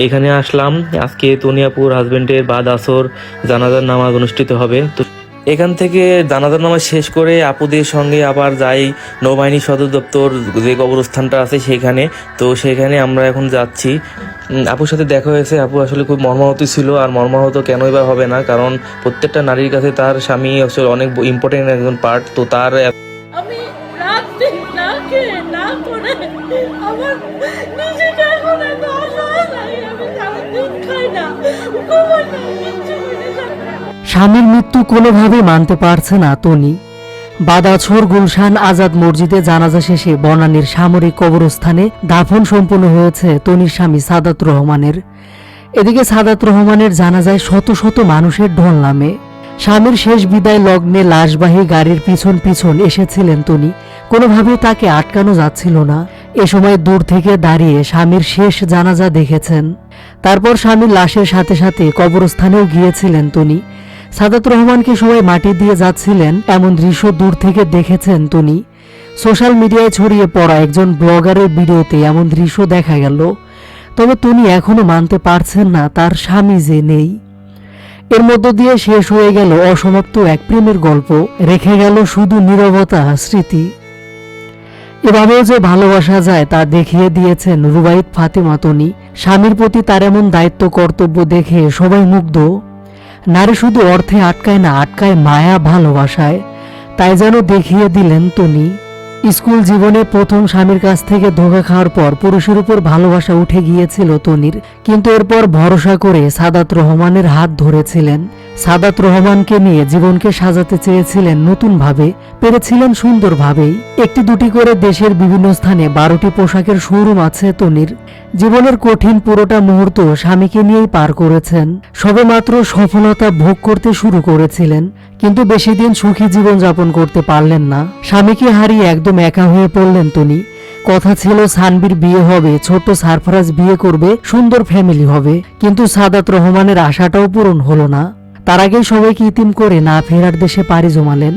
এখানে আসলাম। আজকে তনিয়াপুর হাজবেন্ডের বাদ আসর জানাজার নামাজ অনুষ্ঠিত হবে। তো এখান থেকে জানাজার নামাজ শেষ করে আপুদের সঙ্গে আবার যাই নৌবাহিনী সদর দপ্তর যে কবরস্থানটা আছে সেখানে। তো সেখানে আমরা এখন যাচ্ছি। আপুর সাথে দেখা হয়েছে। আপু আসলে খুব মর্মাহত ছিল, আর মর্মাহত কেনই বা হবে না, কারণ প্রত্যেকটা নারীর কাছে তার স্বামী আসলে অনেক ইম্পর্টেন্ট একজন পার্ট। তো তার আমি রাত দিন না খেয়ে না করে আমার নিজেকে এখন এত অসহায় লাগে। আমি সারাদিন খাই না, ঘুমাই না, কিচ্ছু করি না। স্বামীর মৃত্যু কোনোভাবেই মানতে পারছে না তনি। বাদাছড় গুলশান আজাদ মসজিদে জানাজা শেষে বনানীর সামরিক কবরস্থানে দাফন সম্পন্ন হয়েছে তনির স্বামী সাদাত রহমানের। এদিকে সাদাত রহমানের জানাজায় শত শত মানুষের ঢল নামে। স্বামীর শেষ বিদায় লগ্নে লাশবাহী গাড়ির পিছন পিছন এসেছিলেন তনি। কোনোভাবেই তাকে আটকানো যাচ্ছিল না। এ সময় দূর থেকে দাঁড়িয়ে স্বামীর শেষ জানাজা দেখেছেন। তারপর স্বামীর লাশের সাথে সাথে কবরস্থানেও গিয়েছিলেন তনি। সাদাত রহমানকে সবাই মাটি দিয়ে যাচ্ছিলেন এমন দৃশ্য দূর থেকে দেখেছেন তনি। সোশ্যাল মিডিয়ায় ছড়িয়ে পড়া একজন ব্লগারের ভিডিওতে এমন দৃশ্য দেখা গেল। তবে তনি এখনো মানতে পারছেন না তার স্বামী যে নেই। এর মধ্য দিয়ে শেষ হয়ে গেল অসমাপ্ত এক প্রেমের গল্প, রেখে গেল শুধু নীরবতা, স্মৃতি। এভাবেও যে ভালোবাসা যায় তা দেখিয়ে দিয়েছেন রুবাইত ফাতেমা তনি। স্বামীর প্রতি তার এমন দায়িত্ব কর্তব্য দেখে সবাই মুগ্ধ। নারী শুধু অর্থে আটকায় না, আটকায় মায়া ভালোবাসায়। তাই যেন দেখিয়ে দিলেন তনি। স্কুল জীবনে প্রথম স্বামীর কাছ থেকে ধোঁকা খাওয়ার পর পুরুষের উপর ভালোবাসা উঠে গিয়েছিল তনির, কিন্তু এরপর ভরসা করে সাদাত রহমানের হাত ধরেছিলেন। সাদাত রহমানকে নিয়ে জীবনকে সাজাতে চেয়েছিলেন নতুনভাবে, পেরেছিলেন সুন্দরভাবেই। একটি দুটি করে দেশের বিভিন্ন স্থানে 12টি পোশাকের শোরুম আছে তনির। জীবনের কঠিন পুরোটা মুহূর্ত স্বামীকে নিয়েই পার করেছেন। সবেমাত্র সফলতা ভোগ করতে শুরু করেছিলেন, কিন্তু বেশি দিন সুখী জীবনযাপন করতে পারলেন না। স্বামীকে হারিয়ে একদম একা হয়ে পড়লেন তনি। কথা ছিল সানবীর বিয়ে হবে, ছোট্ট সারফরাজ বিয়ে করবে, সুন্দর ফ্যামিলি হবে, কিন্তু সাদাত রহমানের আশাটাও পূরণ হলো না। তার আগেই সবাইকে ইতিম করে না ফেরার দেশে পাড়ি জমালেন।